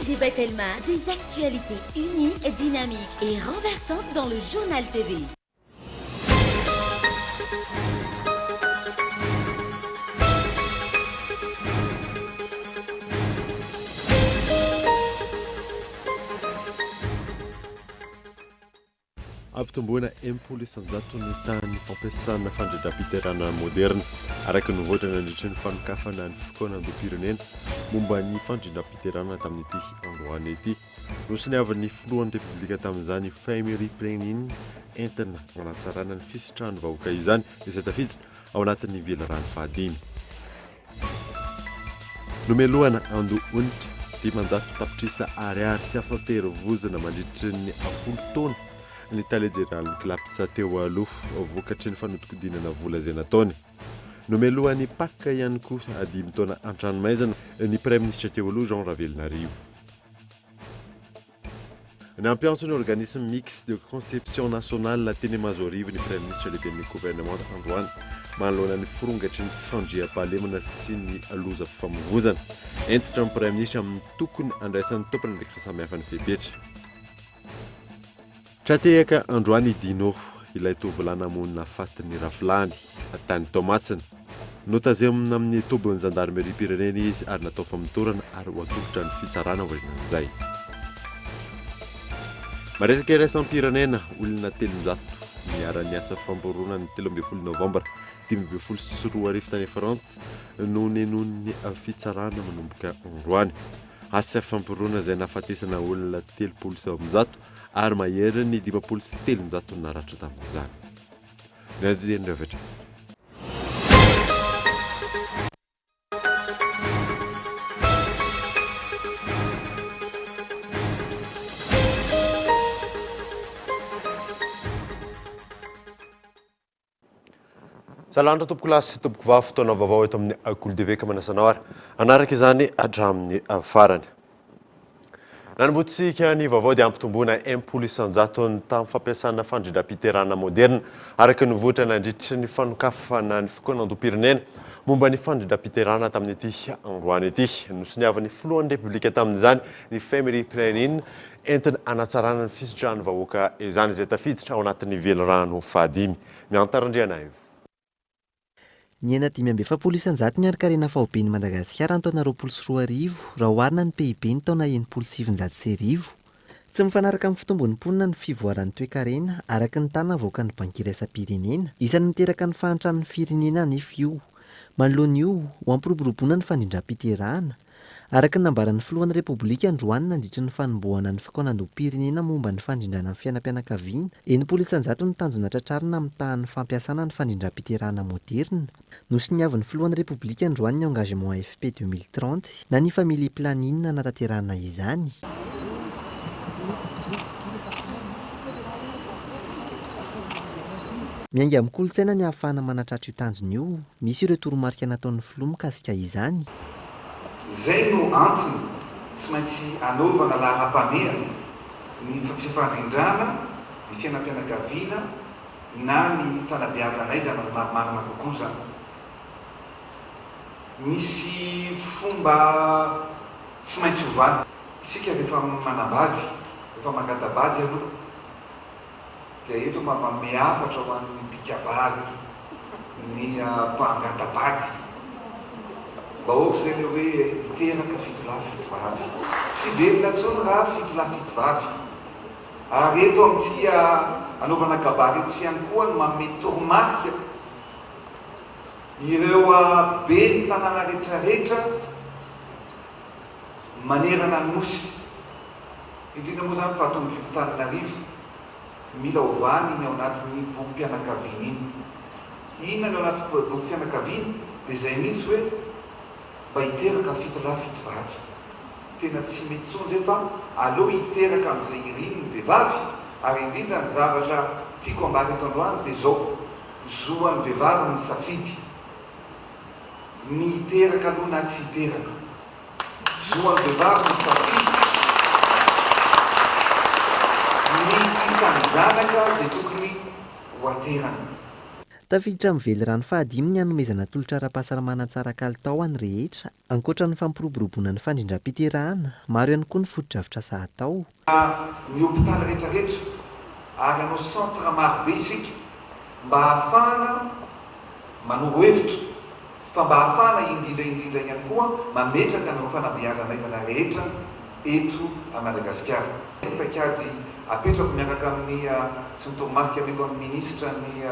LGB Telma, des actualités uniques, dynamiques et renversantes dans le journal TV. Ampitomboana impolo isanjato ny tany fampiasana fandradram-piterana moderna araka ny voatra nandritra ny fanokafana ny fotoana andoam-pirenena momba ny fandradram-piterana tamin'ity androany ity. Nosy ny avan'ny filohan'ny repoblika tamin'izany Family Planning entina manatsarana ny fisitrahany vahoaka izany izay tafiditra ao anatin'ny velarany fahadimy. Nomelohana ando onitra dimanjato tapitrisa ariary sy asa tery vozana mandritry ny afolo taona ny talejeral klapsa teo aloha vokatry ny fanodikodinana vola izay nataony. Nomelohan'ny paka ihany koa adimy taona an-tranomaizana ny prime ministre teo aloha Jean Ravelonarivo. Ny ampianso ny organisme mixte de conception nationale teny Mazorivo ny prime ministre lehiben'ny gouvernement androany manoloana ny firongatry ny tsy fandriam-pahalemana sy ny loza fifamoivozana. Entitra ny prime ministre amin'ny tokony andraisan'ny tompony ndraikitra samihafa ny fepetra. Tratehaka androany idino ilay tovolahy namonina fatin'ny rafilany tany Tomasina. Notazemina amin'ny tobon'ny gendarmerie pirenena izy ary natao famotorana ary ho atolotra ny fitsarana orinan'izay. Maresaka iraisam-pirenena olona 300 miara niasa famporona ny 13 novambra 2024 tany Frantsa no nenon'ny fitsarana manomboka androany. Asa famporona izay nafatesana olona 300 ary mahery ny 700 naratra tamin'izany. Ny andiny revatra. Salandra tompoko lasy tompoko vavy fotoana vaovao eto amin'ny Koldeveka manasanao ary anaraka izany hatramin'ny farany. Nanombotsika ny vaovao dia ampitomboana impolo isanjato ny tamin'ny fampiasana fandradram-piterana moderna araka ny voatra nandritry ny fanokafana ny fotoana andoam-pirenena momba ny fandradram-piterana tamin'ity androany ity. Nosy ny avan'ny filohan'ny repoblika tamin'izany ny Family Planning entina anatsarana ny fisitrahany vahoaka izany izay tafiditra ao anatin'ny velorano fahadimy. Miantarandriana ivo. Ny ena 570 isanjato ny arkarena fahoben'ny Madagasikara ny taona 2024 raha oharina ny PIB ny taona 770. Tsy mifanaraka amin'ny fitombon'ny mponina ny fivoaran'ny toe-karena araka ny tana avoaka ny banky iraisam-pirenena isan'ny miteraka ny fahantrany firenena nefa io. Manoloana io ho ampiroboroboana ny fandrindram-piterahana araka ny nambaran'ny filohan'ny repoblika androany nandritra ny fanombohana ny fikonandoam-pirenena momba ny fandrindrana amin'ny fiainam-pianakaviana 700 isanjato ny tanjona tratrarina amin'ny tahan'ny fampiasana ny fandrindram-piterahana moderna. Nosy ny avin'ny filohan'ny repoblika androany ny engagement AFP 2030 na ny famille planning nanatanterahana izany. Miainga amin'ny kolontsaina ny ahafahana manatratra io tanjona io, misy ireo toromarika nataon'ny filoha mikasika izany. Izay no antony tsy maintsy anaovana laharam-pameana ny fifandrindrana, ny fiainam-pianakaviana na ny fanabeazana izany marina kokoa zany. Misy fomba tsy maintsy hovana. Isika rehefa manambady, rehefa mangatabady aloha dia eto miafatra ho an'ny mpikabary ny mpangatabady. Bahoaka izay ny hoe hiteraka fitolahy fitovavy. Tsy velona intsony raha fitolahy fitovavy. Ary eto amin'ity anaovana kabary eto ihany koa no manome toromarika ireo be ny tanàna rehetrarehetra manerana ny nosy. Indrindra moa zany fa tonga eto Antananarivo mila ovany iny ao anatin'ny boky mpianakaviana iny. Inona ny ao anaty boky mpianakaviana dia izay mihitsy hoe mba hiteraka fitolahy fitovavy. Tena tsy mety intsony zay fa aleo hiteraka amin'izay iriny ny vehivavy. Ary indrindra ny zavatra tiako ambary eto androany dia zao: zoan'ny vehivavy ny safidy ny hiteraka aloha na tsy hiteraka. Zoan'ny vehivavy ny safidy ny isan'ny zanaka zay tokony ho aterana. Tafiditra mively rano fahadimy ny hanomezana tolotra ara-pahasalamana tsara kalitao any rehetra, ankoatra ny fampiroboroboana ny fandrindram-piterahana, maro ihany koa ny foto-dravitra asa atao. Ny hôpitaly rehetrarehetra ary anao centre marobe isika mba ahafahana manoro hevitra fa mba ahafahana indrindra ihany koa mametraka ny fanabeazana izana rehetra eto a Madagasikara. Paikady apetrako miaraka amin'ny sy ny toromarika ameko amin'ny ministra ny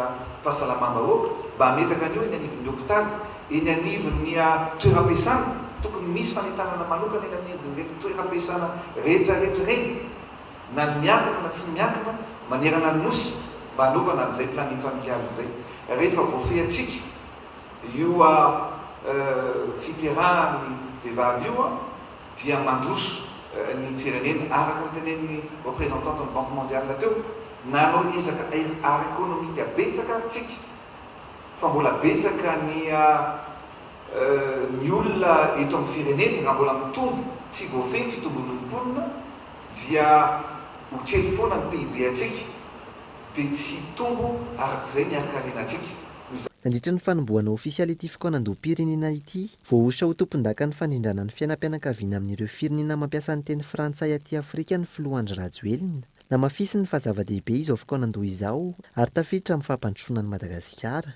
fahasalamam-bahoaka mba hametraka an'io eny anivon'ny hôpitaly, eny anivon'ny toeram-piasana, tokony misy fanentanana manokana eny anivon'ny toeram-piasana rehetra reny, na ny miankina na tsy miankina, manerana ny nosy mba hanaovana an'izay planning familial izay. Rehefa voafehantsika io fiterahan'ny vehivavy io dia mandroso ny firenena araka ny tenen'ny représentante ny Banque mondiale teo, nanao ezaka ara économique betsaka aritsika fa mbola betsaka ny olona eto amin'ny firenena raha mbola mitombo tsy voafehy fitombon'olomponina dia ho kely foana ny PIB atsika dia tsy tombo arak'izay ny arikarenantsika. Nandritra ny fanombohana ofisialy ity fikaonan-doha-pirenena ity, voaositra ho tompon-daka ny fandrindrana ny fiainam-pianakaviana amin'ireo firenena mampiasa ny teny frantsay aty Afrika ny filoha Andry Rajoelina. Namafisy ny fahazava-dehibe izao fikaonan-doha izao ary tafiditra amin'ny fampandrosoana ny Madagasikara.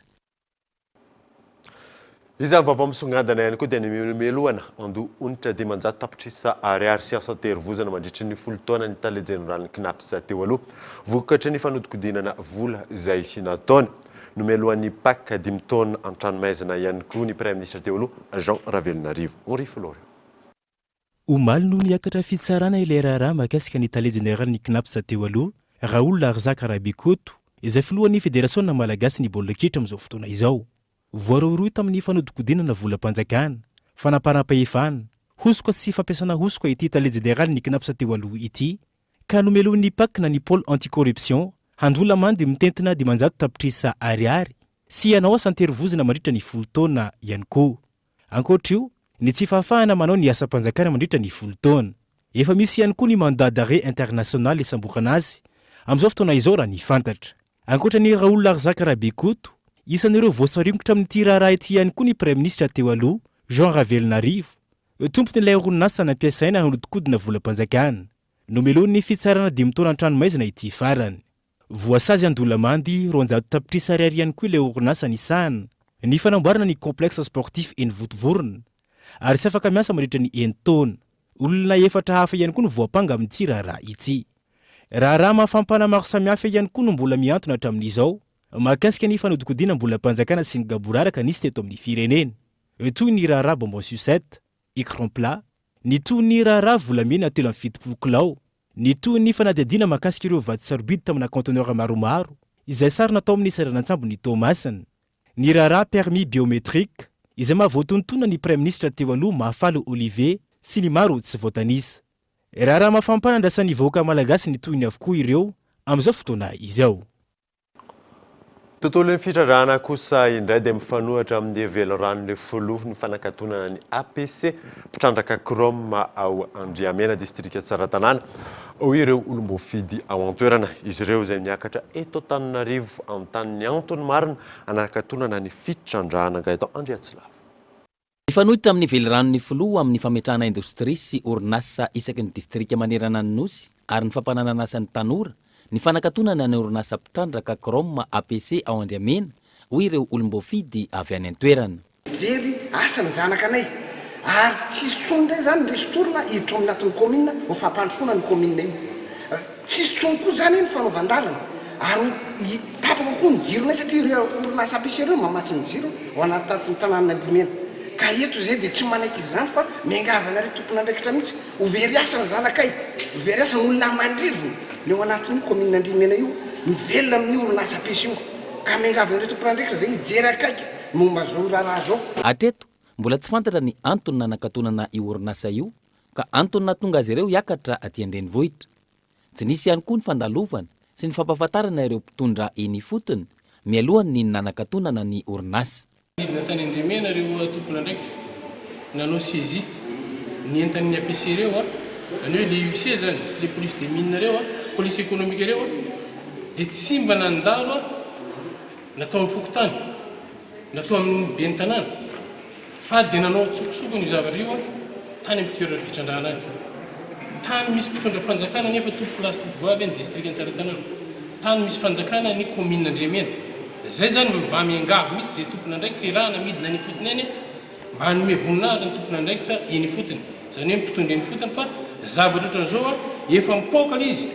Izany vaovao misongadana ihany koa dia ny meloana andoha onitra dimanjato tapitrisa ariary sy asa terivozana mandritra ny folo taona ny tale jeneraliny KNAPS teo aloha, vokatra ny fanodikodinana vola izay nataony. Nomeloan'ny PAK 5 taona an-tranomaizina ihany koa ny Prime Ministre teo aloha Jean Ravelonarivo. Henri Florian. Omaly no niakatra fitsarana ilay raharaha mahakasika ny tale jeneraliny KNAPS teo aloha Raoul Larzaka Rabikoto, izay filohan'ny Federasiona Malagasy ny baolina kitra amin'izao fotoana izao. Voarohirohy tamin'ny fanodikodinana volam-panjakana, fanaparam-pahefana, hosoka sy fampiasana hosoka ity tale jeneraliny KNAPS teo aloha ity, ka nomeloan'ny PAK na ny pôle anticorruption handola mandy mitentina dimanjato tapitrisa ariary sy hanao asa an-terivozana mandritra ny folo taona ihany koa. Ankoatra io, ny tsy fahafahana manao ny asa-panjakana mandritra ny folo taona. Efa misy ihany koa ny mandat d'arrêt international isamborana azy amin'izao fotoana izao raha ny fantatra. Ankoatra ny Raoul Larzaka Rabikoto, isan'ireo voasarimotra amin'ity raharaha ity ihany koa ny Prime Ministre teo aloha Jean Ravelonarivo, tompon'ilay orinasa nampiasaina hanodikodina volam-panjakana. Nomeloan'ny fitsarana 5 taona an-tranomaizina ity farany. Voasazy Andolamandy, 200 tapitrisa ariary ihany koa ilay orinasa nisahana ny fanamboarana ny complexe sportif eny Votovorona, ary tsy afaka miasa mandritra ny 1 taona. Olona 4 hafa ihany koa no voapanga amin'ity raharaha ity. Raharaha mahafampana maro samihafa ihany koa no mbola miantona hatramin'izao mahakasika ny fanodikodiana mbolam-panjakana sy ny gaboraraka nisy teto amin'ny firenena, toy ny raharaha bonbon sucette, écran plat, ny toy ny raharaha volamena telo amin'ny 7 kilao, ny toy ny fanadihadiana mahakasika ireo vady sarobidy tamina conteneur maromaro izay sary natao amin'ny saranantsambo ny Thomasina, ny raharaha permis biométrique izay mahavoatontona ny Prime Ministre teo aloha Mahafaly Olivier sy ny maro tsy voatanisa. Raharaha mahafampana andrasan'ny vahoaka malagasy ny toy ny avokoa ireo amin'izao fotoana izao. Tontolon'ny fitrarana kosa indray dia mifanohatra amin'ny hevelorano foloha ny fanakatonana ny APC mpitrandraka Kroma ao Andriamena distrika Tsaratanana ao ireo olom-boafidy ao an-toerana. Izy ireo izay miakatra eto Antananarivo amin'ny tany Antony Marina anakatonana ny fitrandrahana eto Andriatsilavo. Mifanohitra amin'ny hevelorano foloha amin'ny fametrahana indostria sy orinasa isaky ny distrika manerana ny nosy ary ny fampananana asan'ny tanora. Ny fanakatonana ny orinasa mpitrandraka Kroma APC ao Andriamena hoy ireo olom-boafidy avy any an-toerana. Very asa ny zanakanay ary tsisy tsony ndray zany ndesotorina hiditra ao anatin'ny commune ho fampandrosoana ny commune io. Tsisy tsony koa zany ny fanaovan-dalana ary tapaka koa ny jirony satria ireo orinasa APC ireo mamatsy ny jiro ao anaty tanàna Andriamena. Ka eto zay dia tsy manaiky izany fa miangavana ry tompona andraikitra mihitsy ho very asa ny zanakay, ho very asa ny olona mandrivony ny ao anatin'ny commune Andriamena io mivelona amin'ny orinasa APC io ka miangavana ry tompona andraikitra zay hijery akaiky momba zao raharaha zao. Hatreto mbola tsy fantatra ny antony nanakatonana io orinasa io ka antony natonga azy ireo hiakatra aty an-drenivohitra. Tsy nisy ihany koa ny fandalovana sy ny fampahafantarana ireo mpitondra eny fotony mialohan'ny nanakatonana ny orinasa. Idina tany Andriamena ireo tompona andraikitra nanao saisie ny entan'ny APC ireo any hoe le UC zany sy le police de mine ireo police économique ireo dia tsy mba nandalo natao amin'ny fokotany, natao amin'ny be ny tanàna, fa dia nanao tsokosoko ny zavatra io tany amin'ny toerana pitrandrana any. Tany misy mpitondra fanjakana nefa tompo-plasy tompovavy ny district Antsaran-tanàna. Tany misy fanjakana ny commune Andriamena. Zay zany mba miangavy mihitsy zay tompona ndraiky sy raha namidina ny fotony eny mba hanome voninahitra ny tompona ndraiky sa eny fotony. Zany hoe mpitondra eny fotony fa zavatra ohatran'izao efa mipokala izy.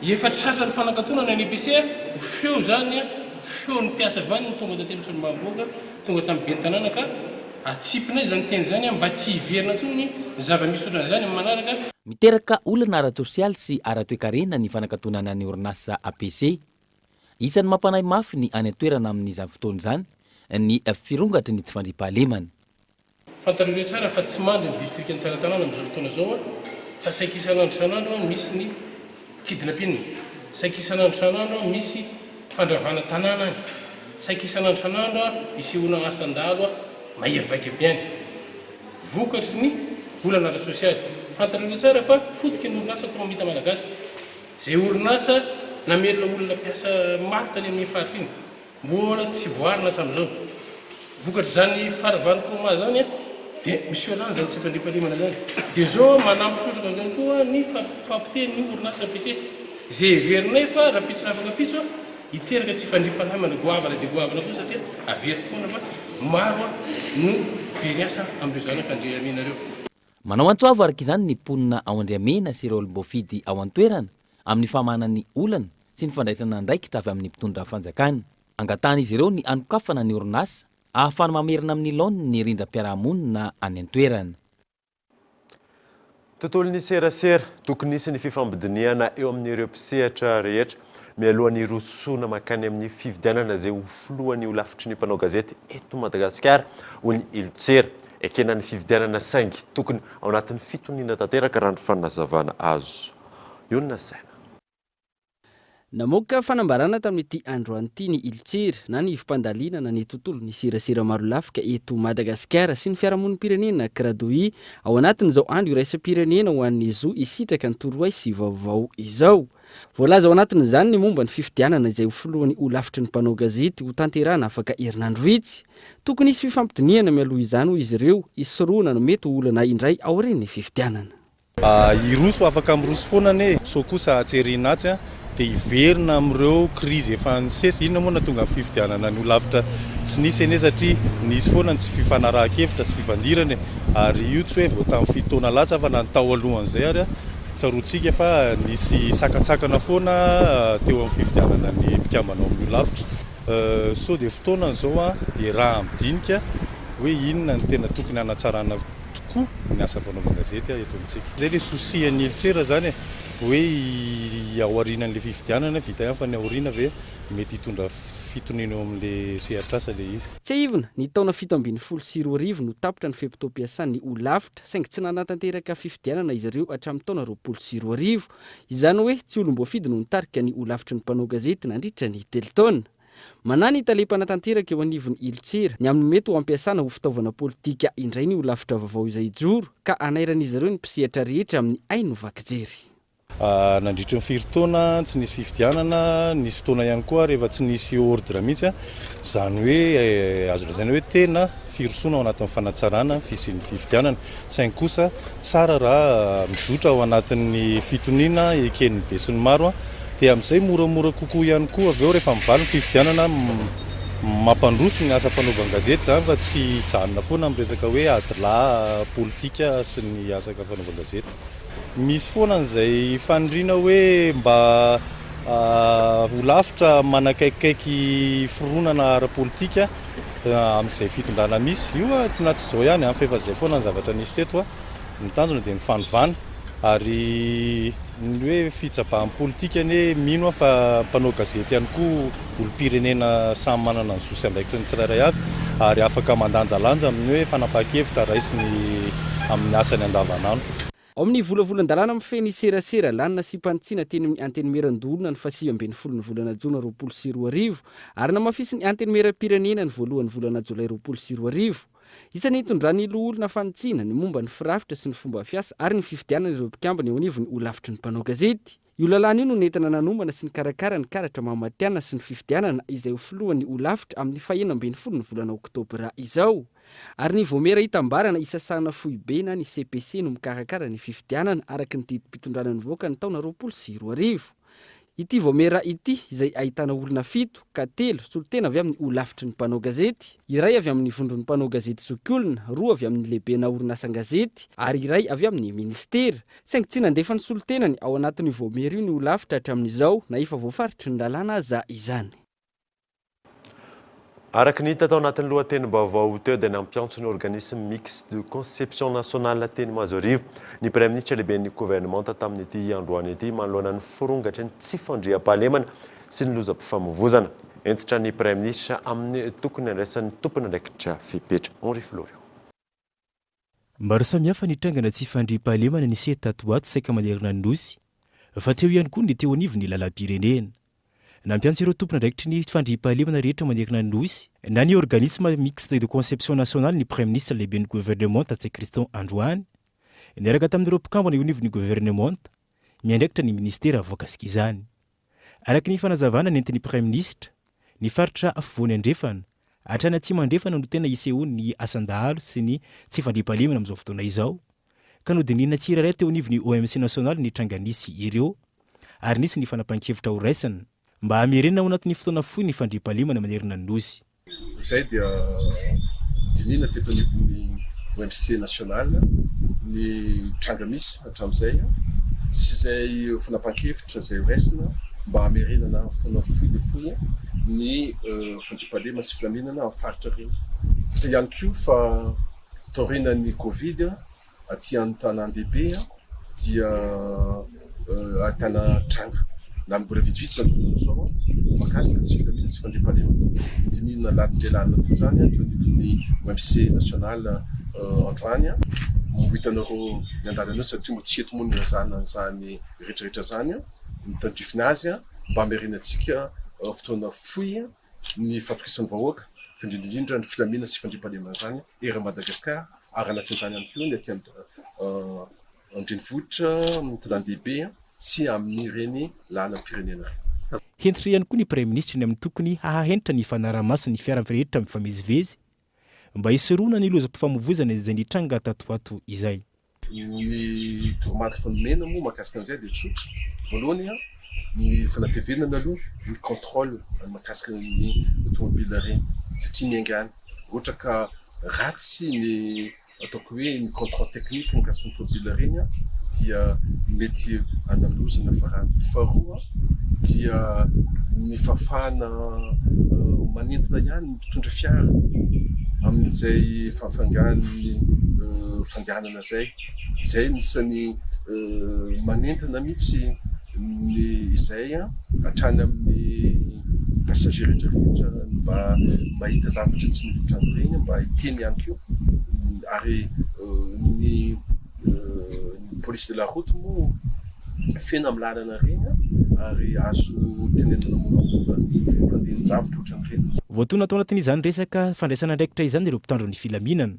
Efa tratra ny fanakatonana ny EPC ho feo zany feo ny mpiasa vany ny tonga tatemy solombavam-boaka tonga tamin'ny be ny tanàna ka atsipina izy zany teny zany mba tsy hiverina tsony ny zava-misy ohatran'izany amin'ny manaraka. Miteraka olana ara-tsosialy sy ara-toekarena ny fanakatonana ny orinasa APC. Isan'ny mampanay mafy ny any an-toerana amin'izany fotoana izany ny firongatry ny tsy fandriam-pahalemana. Fantareo tsara fa tsy mandry ny district Antsaran-tanàna amin'izao fotoana zao fa saika isan'andro san'andro misy ny kidnapping, saika isan'andro san'andro misy fandravana tanàna any, saika isan'andro san'andro isehoana asan-dalo mahery be any. Vokatry ny olana ara-tsosialy. Fantareo tsara fa potika ny orinasa tao mamita malagasy. Zay orinasa nameritra olona mpiasa maro tany amin'ny faritra iny mbola tsy voarina hatramin'izao. Vokatry zany faravany kroma zany dia misy olana zany tsy fandriam-pahalemana zany. Dia zao manampitrotraka zany koa ny fampiteny ny orinasa APC. Zay heverinay fa raha pitso afaka pitso hiteraka tsy fandriam-pahalemana goavana dia goavana koa satria avery foana fa maro no very asa amin'ireo zanaka Andriaminareo. Manao antsoavo araka izany ny mponina ao Andriamena sy ireo olom-boafidy ao an-toerana amin'ny famanany olana sy ny fandraisana andraikitra avy amin'ny mpitondra fanjakana. Angatana izy ireo ny anokafana ny orinasa ahafana mamerina amin'ny laoniny ny rindram-piarahamonina any an-toerana. Tontolo ny serasera tokony nisy ny fifambidiniana eo amin'ireo mpisehatra rehetra mialohan'ny rosoana makany amin'ny fividianana zay ho filohan'ny olafitry ny mpanao gazety eto Madagasikara hoy ny Iltsera. Ekena ny fividianana saingy tokony ao anatin'ny fitoniana tanteraka raha ny fanazavana azo. Io ny nasaina. Namoaka fanambarana tamin'ity androany ity ny Iltsera na ny hivimpandaliana na ny tontolo ny serasera maro lafika eto Madagasikara sy ny fiarahamonim-pirenena Kradoi ao anatin'izao andro iraisam-pirenena ho an'ny zo isitraka ny torohay sy vaovao izao. Voalaza ao anatin'izany ny momba ny fifidianana izay ho filohan'ny olafitry ny mpanao gazety ho tanterana afaka herinandro vitsy. Tokony isy fifampidiniana mialoha izany ho izy ireo isoroana no mety olana indray ao ireny fifidianana. Iroso afaka miroso foana ne so kosa atserinatsa dia hiverina amin'ireo krizy efa nisesy inona moa na tonga fifidianana ny olafitra tsy nisy ene satria nisy foana tsy fifanarahan-kevitra sy fifandirana ary io tsy hoe vao tamin'ny fitoana lasa fa natao alohan'izay ary tsaroantsika fa nisy sakatsakana foana teo amin'ny fifidianana ny mpikambana amin'ny olafitra. So dia fotoanan'izao raha midinika hoe inona ny tena tokony hanatsarana tokoa ny asa fanaovana gazety eto amintsika. Zay le sosian'ny Iltsera zany hoe aorianan'le fifidianana vita ihany fa ny aoriana ve mety hitondra fitonina eo amin'le sehatrasa le izy. Tsy ivona ny taona 724 no tapitra ny feptom-piasan'ny olafitra saingy tsy nanatanteraka fifidianana izy ireo hatramin'ny taona 24. Izany hoe tsy olom-boafidy no nitarika ny olafitry ny mpanao gazety nandritra ny 3 taona. Manana italepanatanteraka eo anivon'ny Iltsera ny amin'ny mety ho ampiasana ho fitaovana politika indray ny olafitra vaovao izay joro ka anairan'izy ireo ny mpisehatra rehetra amin'ny aino vakijery. Nandritra ny 4 taona tsy nisy fifidianana, nisy fotoana ihany koa rehefa tsy nisy ordre mihitsy zany hoe azo lazaina hoe tena firosoana ao anatin'ny fanatsarana fisian'ny fifidianana saingy kosa tsara raha mizotra ao anatin'ny fitoniana eken'ny be sy ny maro dia amin'izay moramora kokoa ihany koa avy eo rehefa mivaly ny fifidianana mampandroso ny asa fanaovana gazety zany fa tsy janona foana miresaka hoe adila politika sy ny asaka fanaovana gazety. Misy foana n'izay fanindriana hoe mba olafitra manakaikikaiky fironana ara-politika amin'izay fitondrana misy. Io tsy natsy izao ihany fa efa izay foana ny zavatra nisy teto ny tanjona dia ny fanovana ary ny hoe fitsabahan'ny politika ny mino fa mpanao gazety ihany koa olom-pirenena samy manana ny sosy andraikitra ny tsirairay avy ary afaka mandanjalanja amin'ny hoe fanapahan-kevitra raisiny amin'ny asany andavanandro. Ao amin'ny volavolan-dalàna amin'ny feny serasera lanina sy mpanitsina teny amin'ny antenimieran-dolona ny 8 ny volana Jona 2022 ary namafisy ny antenimieram-pirenena ny voalohany volana Jolay 2022. Isan'ny hitondran'ny loholona fanitsina ny momba ny firafitra sy ny fomba fiasa ary ny fifidianana ireo mpikambana eo anivon'ny olafitry ny mpanao gazety. io lalàna io no nentina nanomana sy ny karakara ny karatra mamatiana sy ny fifidianana izay ho filohany ho lavitra amin'ny 11 volana oktobra izao. Ary ny voamera hitambarana isasana foibe na ny CPC no mikarakara ny fifidianana araky ny didim-pitondrana nivoaka ny taona 2024. Ity voamera ity izay ahitana olona 7 ka 3 solotena avy amin'ny ho lavitry ny mpanao gazety, iray avy amin'ny vondron'ny mpanao gazety zokiolona, 2 avy amin'ny lehibena orinasa-gazety ary iray avy amin'ny ministera. Saingy tsy nandefa ny solotenany ao anatin'ny voamera io ny ho lavitra hatramin'izao na efa voafaritry ny lalàna aza izany. Araka ny hita tao anatin'ny lohatenim-baovao teo dia nampiantso ny organisme mixte de conception nationale teny Mazorivo ny Premier ministre lehiben'ny gouvernement tamin'ity androany ity manoloana ny forongatra ny tsy fandriam-pahalemana sy ny lozam-pifamoivozana. Entitra ny Premier ministre amin'ny tokony andraisan'ny tompony andraikitra fepetra. Henri Florian. Maro samihafa ny trangana tsy fandriam-pahalemana ny sehy tato ato saika manerana ny nosy, fa teo ihany koa ny teo anivo ny lalam-pirenena. Nampiantso ireo tompona andraikitry ny fandriam-pahalemana rehetra manerana ny nosy na ny organisme mixte de conception nationale ny Premier ministre lehiben'ny gouvernement Tatsekriston Androany niaraka tamin'ireo mpikambana io anivon'ny gouvernement miandraikitra ny ministera avoakasika izany. Araka ny fanazavana nentin'ny Premier ministre ny faritra afovoany andrefana hatrany atsimo andrefana no tena isehoany ny asandahalo sy ny tsy fandriam-pahalemana amin'izao fotoana izao ka nodinina tsirairay teo anivon'ny OMC national ny tranganisy ireo ary nisy ny fanapahan-kevitra ho raisana mba hamerenina ao anatin'ny fotoana fohy ny fandriam-pahalemana manerana ny nosy. Izay dia dinina teto anivon'ny OMC national ny trangamisy hatramin'izay sy izay fanapahan-kevitra izay ho raisina mba hamerenana fotoana fohy dia fohy ny fandriam-pahalemana sy filaminana amin'ny faritra reny. Dia ihany koa fa taorinan'ny Covid aty an-tanàn-dehibe dia ahitana tranga na mbola vitsivitsy zany zao makasika tsy filaminana sy fandriam-pahalemana. Dinina lalindray koa zany teo anivon'ny OMC national androany mo hitanareo ny andalana satria mo tsy eto moa ny razana an'izany rehetrarehetra zany mitandrifina azy mba hamerenantsika fotoana fohy ny fatokisan'ny vahoaka indrindrindrindra ny filaminana sy fandriam-pahalemana zany era Madagasikara ary anatin'izany ihany koa ny aty andrenivohitra ny tanàn-dehibe sy amin'ny reny lalam-pirenena reny. Hentitra ihany koa ny Premier ministre ny amin'ny tokony hahahentra ny fanaramaso ny fiara-rehetra mifamezivezy mba hisoroana ny lozam-pifamoivozana izay nitranga tatoato izay. Ny toromarika fanomena moa mahakasika an'izay dia tsotra. Voalohany ny fanatevenana aloha ny contrôle mahakasika ny automobile reny satria miaingany ohatra ka ratsy ny ataoko hoe ny contrôle technique mahakasika ny automobile reny dia mety analozana farany. Faharoa dia ny fafana manentina ihany mitondra fiara amin'izay fafangany fandehanana zay nisany manentina mihitsy ny izay hatrany amin'ny passager rehetrarehetra mba mahita zavatra tsy miloatra amin'ireny mba hiteny ihany koa ary ny police de la route moa fena amin'ny lalana reny ary azo tenenana moramora ny fandehan-javatra ohatran'ireny. Voatona tao anatin'izany resaka fandraisana andraikitra izany ireo mpitandro ny filaminana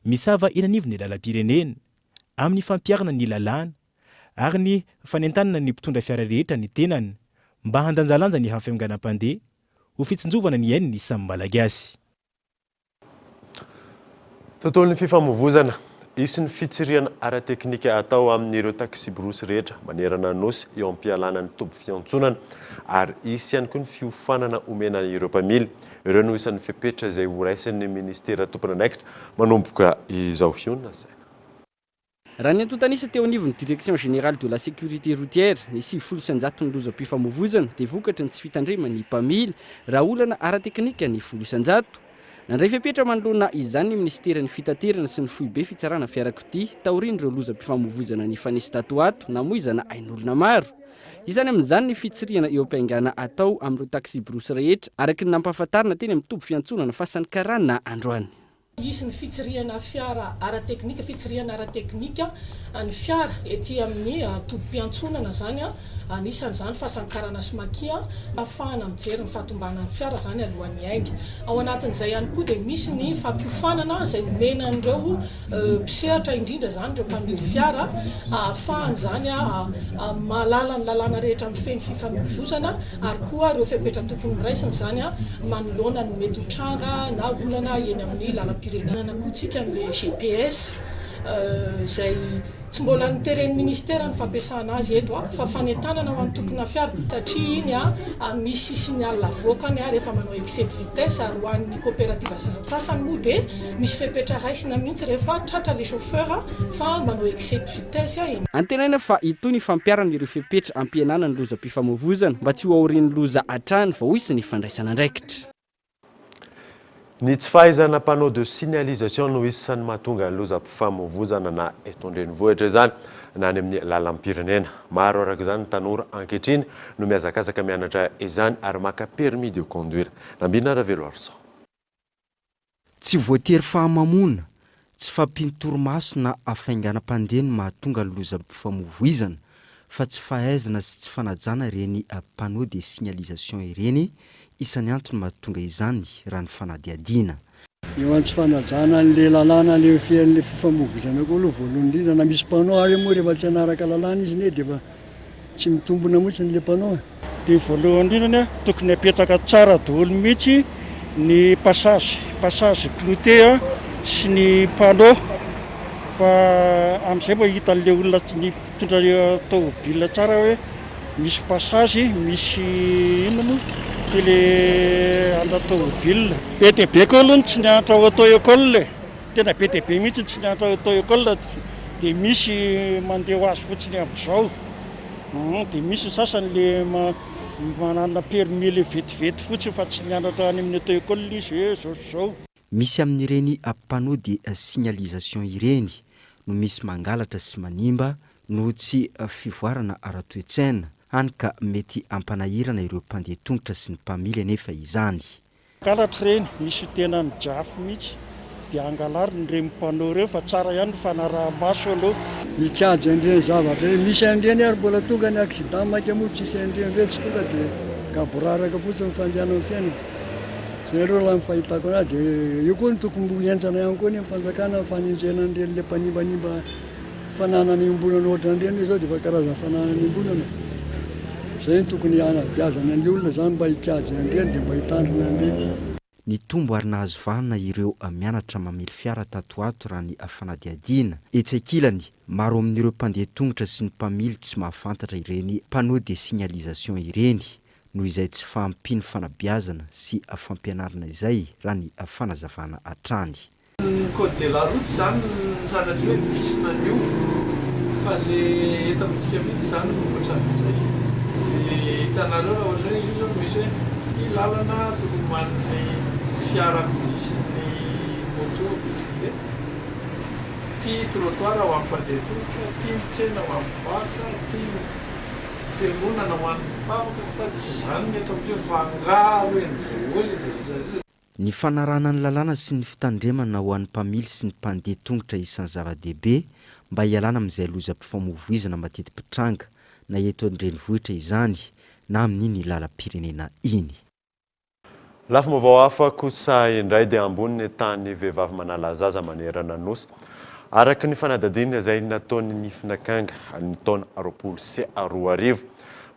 misava eny anivony lalam-pirenena amin'ny fampiarana ny lalàna ary ny fanentanana ny mpitondra fiara rehetra ny tenany mba handanjalanja ny hafianganam-pandeha ho fitsinjovana ny ain'ny samy malagasy. Tontolon'ny fifamoivozana isy ny fitsiriana ara-teknika atao amin'ireo taxi brosy rehetra manerana nosy eo am-pialana ny toby fiantsonana ary isy ihany koa ny fiofanana omena ireo mpamily. Ireo no isan'ny fepetra izay ho raisin'ny ministera tompony andraikitra manomboka izao fiona saina. Raha ny antontanisa teo anivon'ny direction générale de la sécurité routière ny 700 ny lozam-pifamoivozana dia vokatra ny tsy fitandrema ny mpamily raha olana ara-teknika ny 700. Nandray fepetra manoloana izany ny ministera ny fitaterana sy ny foibe fitsarana fiarakodia taoriny ireo lozam-pifamoivozana ny fanesy tatoato namoizana ain'olona maro. Izany amin'izany ny fitsiriana eo am-piaingana atao amin'ireo taxi brosy rehetra araky ny nampahafantarina teny amin'ny toby fiantsonana fasany karana androany. Isy ny fitsiriana fiara ara-teknika, fitsiriana ara-teknika ny fiara ety amin'ny toby-piantsonana zany anisan'izany fahasankarana sy makia ahafahana mijery ny fahatombana ny fiara zany alohan'ny ainga. Ao anatin'izay ihany koa dia misy ny fampiofanana izay omena an'ireo mpisehatra indrindra zany ireo mpamily fiara ahafahany zany mahalala ny lalàna rehetra mifeny fifamoivoizana ary koa ireo fepetra tokony miraisiny zany manoloana ny mety hotranga na olana eny amin'ny lalam-pirenenana koa tsika n'le GPS izay tsy mbola ny tereny ministera ny fampiasana azy eto fa fanentanana ho an'ny tompona fiara satria iny misy signal avoakany rehefa manao excès de vitesse ary ho an'ny coopérative sasatsasany moa dia misy fepetra raisina mihitsy rehefa tratra le chauffeur fa manao excès de vitesse eny. Antenaina fa itony fampiarana ireo fepetra ampianana ny loza-pifamoivoizana mba tsy ho aorian'ny loza hatrany fa hoy sy ny fandraisana andraikitra. Ny tsy fahaizana panneau de signalisation no isan'ny mahatonga ny lozam-pifamoivoizana na eto an-drenivohitra izany na any amin'ny lalam-pirenena. Maro araka izany tanora ankehitriny no mihazakazaka mianatra izany ary maka permis de conduire. Nambina Ravelo Arso. Tsy voatery fahamamona, tsy fampintorimaso na afainganam-pandeha no mahatonga ny lozam-pifamoivoizana fa tsy fahaizana sy tsy fanajana ireny panneau de signalisation ireny. Isan'ny antony mahatonga izany raha ny fanadiadiana. Eo an tsy fanajana an'le lalàna le fian'le fifamoivoizana koa aloha voalohany indrindra na misy panneau ary moa rehefa tsy hanaraka lalàna izy ne dia efa tsy mitombona mihitsy n'le panneau. Dia voalohany indrindra tokony apetaka tsara daholo mihitsy ny passage clouté sy ny panneau fa amin'izay mba hitan'le olona ny mpitondra tômôbila tsara hoe misy passage misy inona moa tele anda-tômôbila be dia be koa aloha tsy nianatra ao auto-école tena be dia be mihitsy tsy nianatra ao auto-école dia misy mandeha ho azy fotsiny amin'izao dia misy sasany le manana permis le vetivety fotsiny fa tsy nianatra any amin'ny auto-école izy zao. Misy amin'ireny panneau de signalisation ireny no misy mangalatra sy manimba no tsy fivoarana ara-toetsaina hany ka mety ampanahirana ireo mpandeha tongotra sy ny mpamily anefa izany. Galatra ireny misy tena ny jafy mihitsy dia angalariny ireny panneau ireo fa tsara ihany ny fanaraha-maso aloha. Mikajy an'ireny zavatra misy an'ireny ary mbola tonga ny accident maika moa tsisy an'ireny ve tsy tonga dia gaboraraka fotsiny fandehanan'ny fiainana. Zay aloha raha ny fahitako anazy dia io koa ny tokony hientsana ihany koa ny fanjakana faninjena an'ireny le mpanimbanimba fanana ny ombonana ohatra an'ireny zao dia fa karazana fanana ny ombonana. Zay ny tokony anabeazana ny olona zany mba hikajy an'ireny dia mba hitandrina an'ireny. Ny tombo ary nahazo vahana ireo mianatra mamily fiara tatoato raha ny fanadiadiana. Etsy ankilany, maro amin'ireo mpandeha tongotra sy ny mpamily tsy mahafantatra ireny panneau de signalisation ireny noho izay tsy fahampiny fanabeazana sy fampianarana izay raha ny fanazavana hatrany. Ny code de la route zany sanatry hoe disina niova fa le eto amintsika mihitsy zany ohatran'izay. Hitanareo raha ohatra hoe io zao misy hoe ty lalana tokony hoan'ny fiarakodia sy ny moto bisikileta, ty trottoir ho an'ny mpandeha tongotra, ty tsena ho an'ny mpivarotra, ty fiangonana ho an'ny mpivavaka fa tsy zany ny eto amin'izay fa angaro eny daholo izy rehetra. Ny fanarana ny lalàna sy ny fitandremana ho an'ny mpamily sy ny mpandeha tongotra isan'ny zava-dehibe mba hialana amin'izay lozam-pifamoivoizana mateti-pitranga na eto an-drenivohitra izany na amin'iny lalam-pirenena iny. Lafa vaovao hafa kosa indray dia ambony tany vehivavy manala zaza manerana nosy. Araka ny fanadadiana izay nataony Nifinakanga ny taona 2024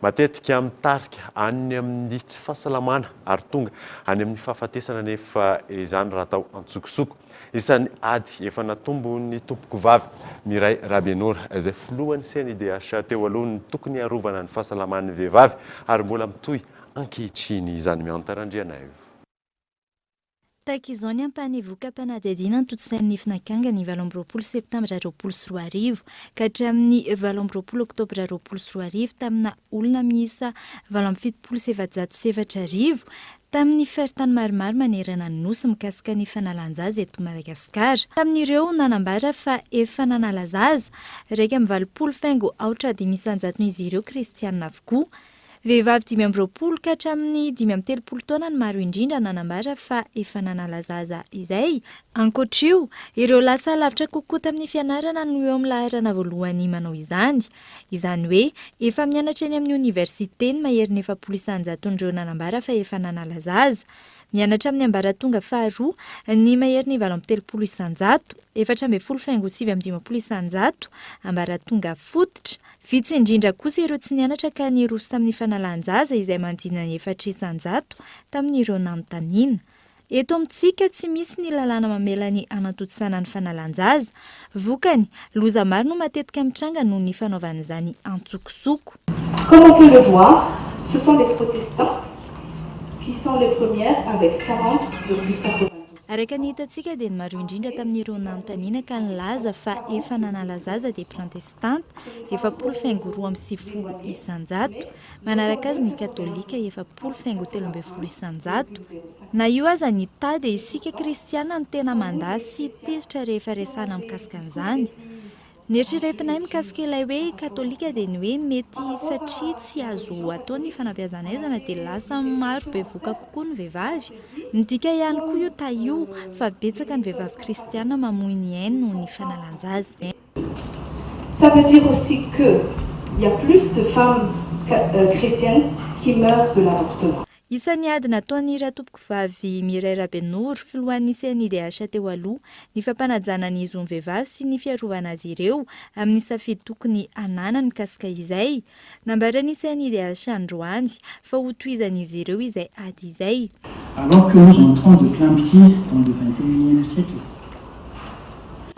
matetika mitarika any amin'ny tsy fahasalamana ary tonga any amin'ny fahafatesana nefa izany raha atao antsokosoko. Isan'ny ady efa natombo ny tompoko vavy Miray Rabenora izay filohan'ny CNDH teo aloha ny tokony harovana ny fahasalaman'ny vehivavy ary mbola mitohy ankehitriny izany miantarandriana eo. Tahaka izao ny ampanivoaka mpanadihadiana ny totsain'ny Nifinakanga ny 20 septambra 2024 ka hatramin'ny 20 oktobra 2024 tamina olona miisa 27,707 tamin'ny feritany maromaro manerana ny nosy mikasika ny fanalan-jaza eto Madagasikara. Tamin'ireo nanambara fa efa nanala zaza raika amin'ny 20 faingo aotra 500 izy ireo kristianina avokoa. Vehivavy 5 ka hatramin'ny 5 taona ny maro indrindra nanambara fa efa nanala zaza izay. Ankoatr'io, ireo lasa lavitra kokoa tamin'ny fianarana no eo amin'ny laharana voalohany manao izany. Izany hoe efa mianatra eny amin'ny oniversite ny mahery ny 700 nanambara fa efa nanala zaza. Mianatra amin'ny ambaratonga faharoa ny mahery ny 700, 7.7 ambaratonga fototra. Vitsy indrindra kosa ireo tsy nianatra ka niroso tamin'ny fanalan-jaza izay mandina ny 400 tamin'ireo nanontaniana. Eto amintsika tsy misy ny lalàna mamela ny anatotosana ny fanalan-jaza. Vokany, loza maro no matetika mitranga noho ny fanaovan'izany antsokosoko. Comme on peut le voir, ce sont les protestantes qui sont les premières avec 40,92. Araka ny hitantsika dia ny maro indrindra tamin'ireo nanontaniana ka nilaza fa efa nanala zaza dia protestante 7.2 isanjato, manaraka azy ny katolika 7.13 isanjato. Na io aza ny ta dia isika kristiana no tena mandasy tezitra rehefa resana mikasika an'izany. Nieritreretinay mikasika ilay hoe katolika dia ny hoe mety satria tsy azo atao ny fanabeazanaizana dia lasa maro be voka kokoa ny vehivavy. Midika ihany koa io ta io fa betsaka ny vehivavy kristiana mamoy ny ainy noho ny fanalan-jaza. Ça veut dire aussi qu'il y a plus de femmes chrétiennes qui meurent de l'avortement. Isan'ny ady nataon'ny ratompoko vavy Mireille Rabenoro filohan'ny CNIDH teo aloha ny fampanajana ny izony vehivavy sy ny fiarovana azy ireo amin'ny safidy tokony ananany kasika izay. Nambarany CNIDH androany fa ho tohizan'izy ireo izay ady izay. Alors que nous entrons de plein pied dans le 21e siècle.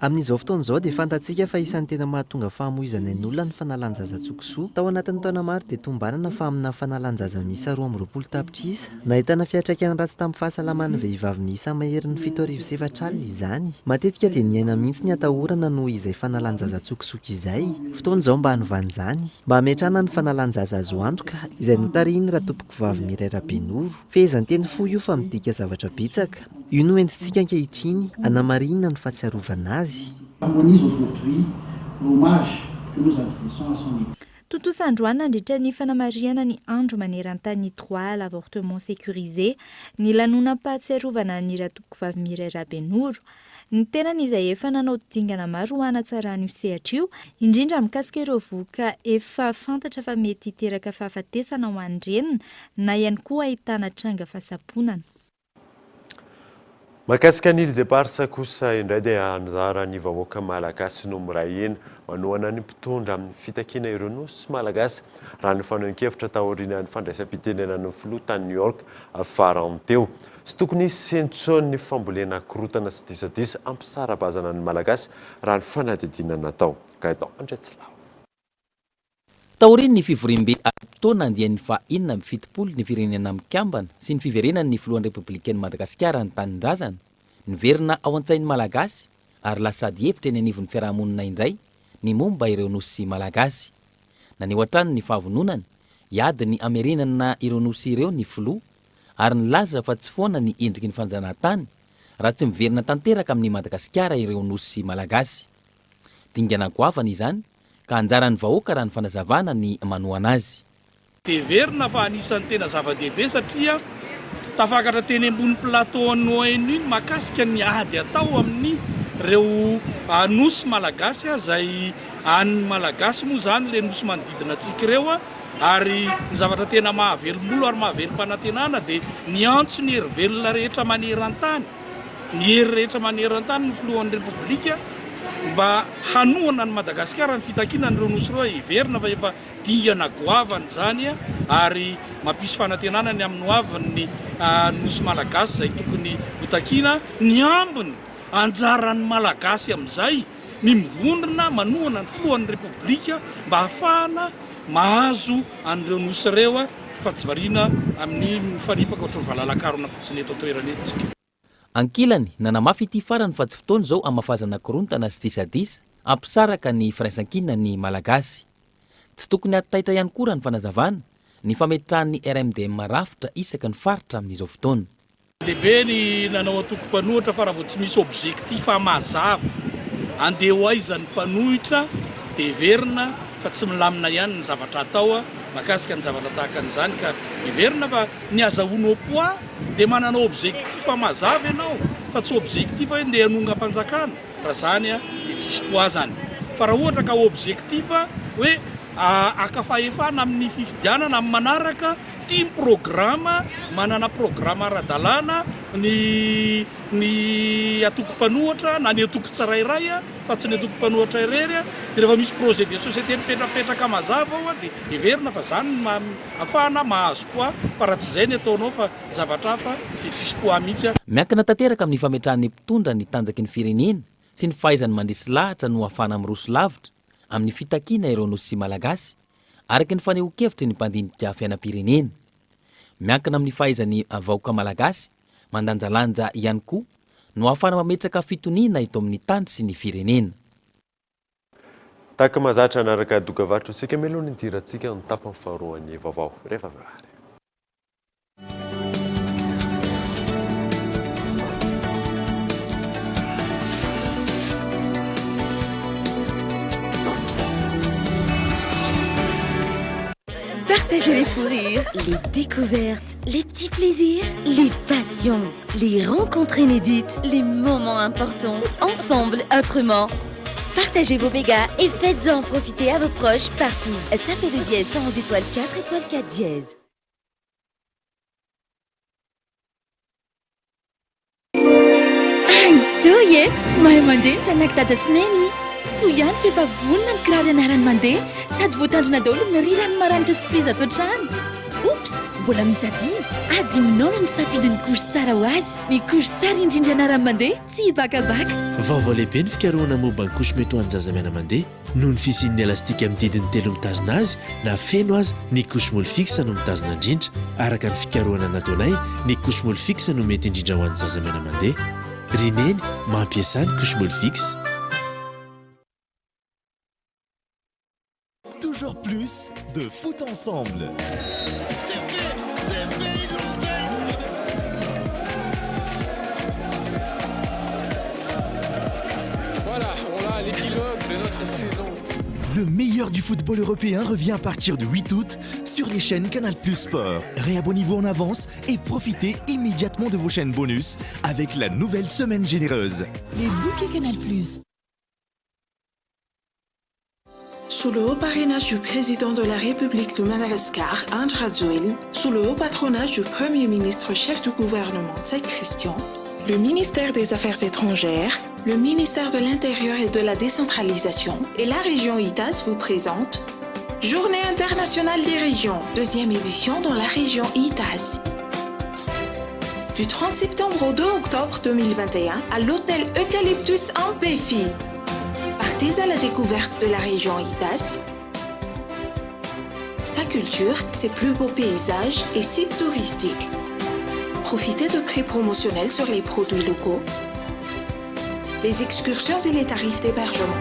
Amin'izao fotoana izao dia fantatsika fa isan'ny tena mahatonga fahamoizana ny olona ny fanalan-jaza tsokoso. Tao anatin'ny taona maro dia tombanana fa amina fanalan-jaza miisa 12 tapitrisa. Nahitana fiantraikany ratsy tamin'ny fahasalaman'ny vehivavy miisa mahery ny 7 alina izany. Matetika dia ny aina mihitsy ny atahorana noho izay fanalan-jaza tsokosoko izay. Fotoana izao mba hanovana izany, mba hametrana ny fanalan-jaza azo antoka izay notarihiny ratompoko vavy Mireille Rabenoro. Fehezany teny fo io fa midika zavatra bitsaka. Io no entintsika ankehitriny hanamarinina ny fahatsiarovana azy. Harmonise aujourd'hui l'hommage que nous adressons à son époux. Totosa androany nandritra ny fanamariana ny andro maneran-tany 3 l'avortement sécurisé, ny lanonam-pahatsiarovana ny ratompoko vavy Mireille Rabenoro. Ny tenany izay efa nanao dingana maro hanatsarana io sehatra io, indrindra mikasika ireo voka efa fantatra fa mety hiteraka fahafatesana ho an'ny na ihany koa ahitana tranga fahasaponana. Mahakasika ny Ilay Parsa kosa indray dia anjara ny vahoaka malagasy no mirahina manohana ny mpitondra amin'ny fitakiana ireo nosy malagasy raha ny fanaon-kevitra taorian'ny fandraisam-pitenenana filoha tany New York farany teo. Tsy tokony sentsony ny fambolena korotana sy disadisa ampisarabazana ny malagasy raha ny fanadidina natao. Gaëtan Andretsilao. Taoriny ny fivoriam-be taona andian'ny fahaenina amby 70 ny firenena mikambana sy ny fiverenany ny filohan'ny Republikainy Madagasikara ny tanindrazana, niverina ao an-tsain'ny malagasy ary lasady hevitra eny anivon'ny fiarahamonina indray ny momba ireo nosy malagasy. Naneho hatrany ny fahavononany, iady ny amerenana ireo nosy ireo ny filoha ary nilaza fa tsy foana ny endriky ny fanjanahantany raha tsy miverina tanteraka amin'ny Madagasikara ireo nosy malagasy. Dingana goavana izany ka anjaran'ny vahoaka raha ny fanazavana ny manohana azy. Verina fa anisan'ny tena zava-dehibe satria tafakatra teny ambony plateau iny makasika ny ady atao amin'ny reo nosy malagasy izay an'ny malagasy moa zany le nosy manodidina antsika ireo ary ny zavatra tena mahavelom-bolo ary mahavelom-panantenana dia ny antso ny hery velona rehetra maneran-tany, ny hery rehetra maneran-tany ny filohan'ny Repoblika mba hanohana ny Madagasikara ny fitakiana n'ireo nosy ireo hiverina fa efa dingana goavana zany ary mampisy fanantenana ny amin'ny hoavin'ny nosy malagasy izay tokony hotakiana ny ambiny anjaran'ny malagasy amin'izay ny mivondrona manohana ny filohan'ny Repoblika mba hafahana mahazo an'ireo nosy ireo fa tsy variana amin'ny fanipaka ohatran'ny valalakaron fotsiny eto toerana eto. Ankilany nanamafy ity farany fa tsy fotoana izao amafazana korontana sy disadisa ampisaraka ny firaisan-kina ny malagasy. Tsy tokony ataitra ihany koa raha ny fanazavana ny fametrahan'ny RMDM rafitra isaka ny faritra amin'izao fotoana. Lehibe ny nanao atoko-panohitra fa raha vao tsy misy objectif mazava andeha ho aiza ny mpanohitra dia verina fa tsy milamina ihany ny zavatra atao mahakasika ny zavatra tahaka an'izany ka iverina fa ny azahoanao poa dia manana objectif mazava ianao fa tsy objectif hoe ndeha hanonga-mpanjakana raha zany a dia tsisy poa zany fa raha ohatra ka objectif hoe akafahefana amin'ny fifidianana amin'ny manaraka tia programma manana programma ara-dalàna ny atoko-panohatra na ny atoko tsirairay fa tsy ny atoko-panohatra irery dia rehefa misy projet de société mipetrapetraka mazava ao dia iverina fa zany ahafahana mahazo poa fa raha tsy izay ny ataonao fa zavatra hafa dia tsisy poa mihitsy miankina tanteraka amin'ny fametrahan'ny mpitondra ny tanjaky ny firenena sy ny fahaizany mandresy lahatra no hafana amin'ny roso lavitra amin'ny fitakiana ireo nosy sy malagasy araky ny faneho-kevitry ny mpandinika fiainam-pirenena miankina amin'ny fahaizany vahoaka malagasy mandanjalanja ihany koa no hafana mametraka fitoniana ito amin'ny tany sy ny firenena tahaka mahazatra anaraka dokavatra isika melohany nitiratsika ny tapany faharoan'ny vaovao rehefa vary. Partagez les fous rires, les découvertes, les petits plaisirs, les passions, les rencontres inédites, les moments importants, ensemble, autrement. Partagez vos mégas et faites-en profiter à vos proches partout. Tapez le dièse 111 étoile 4 étoile 4 dièse. Ay, soye! Mahay mandeha tsanaka dada Sneny. Soiany fefa vonona ny kiraro ianarany mandeha sady voatandrina daholo ny rirany maranitra surprise ato an-trano. Oops, mbola misy adinonao no nisafidy ny couche tsara ho azy. Ny couche tsara indrindra ianarany mandeha tsy bakabaka. Vaovao lehibe ny fikarohana momba ny couche mety ho an'ny zazamiana mandeha noho ny fisian'ny elastika amin'ny didiny 3 mitazona azy na feno azy ny couche molle fixe no mitazona indrindra. Araka ny fikarohana nataonay ny couche molle fixe no mety indrindra ho an'ny zazamiana mandeha. Rineny mampiasa ny couche molle fixe. Toujours plus de foot ensemble. C'est fait, ils l'ont fait. Voilà, on a l'épilogue de notre saison. Le meilleur du football européen revient à partir du 8 août sur les chaînes Canal Plus Sport. Réabonnez-vous en avance et profitez immédiatement de vos chaînes bonus avec la nouvelle semaine généreuse. Les bouquets Canal Plus. Sous le haut parrainage du président de la République de Madagascar, André Rajoelina, sous le haut patronage du Premier ministre chef du gouvernement Tsai Christian, le ministère des Affaires étrangères, le ministère de l'Intérieur et de la décentralisation et la région ITAS vous présentent Journée internationale des régions, 2e édition dans la région ITAS. Du 30 septembre au 2 octobre 2021 à l'hôtel Eucalyptus en Péfi. Partez à la découverte de la région ITAS, sa culture, ses plus beaux paysages et sites touristiques. Profitez de prix promotionnels sur les produits locaux, les excursions et les tarifs d'hébergement.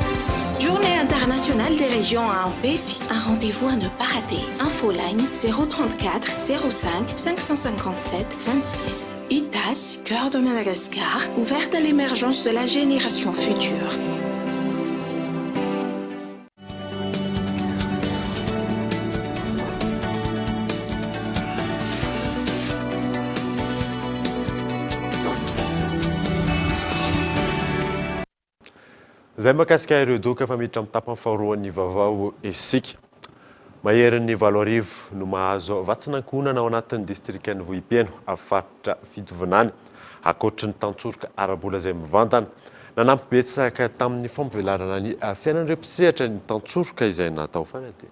Journée internationale des régions à Ampéfi, un rendez-vous à ne pas rater. Infoline 034 05 557 26. ITAS, cœur de Madagascar, ouverte à l'émergence de la génération future. Zay makasika ireo doka fa miditra amin'ny tapany faharoan'ny vaovao isika. Maherin'ny 7 no mahazo vatsinankonana ao anatin'ny distrikan'ny Vohipeno afatra fitovinany akoatra ny tantsoroka arabola izay mivantana. Nanampy betsaka tamin'ny fampivelarana ny fiainan'ireo mpisehatra ny tantsoroka izay natao fanantena.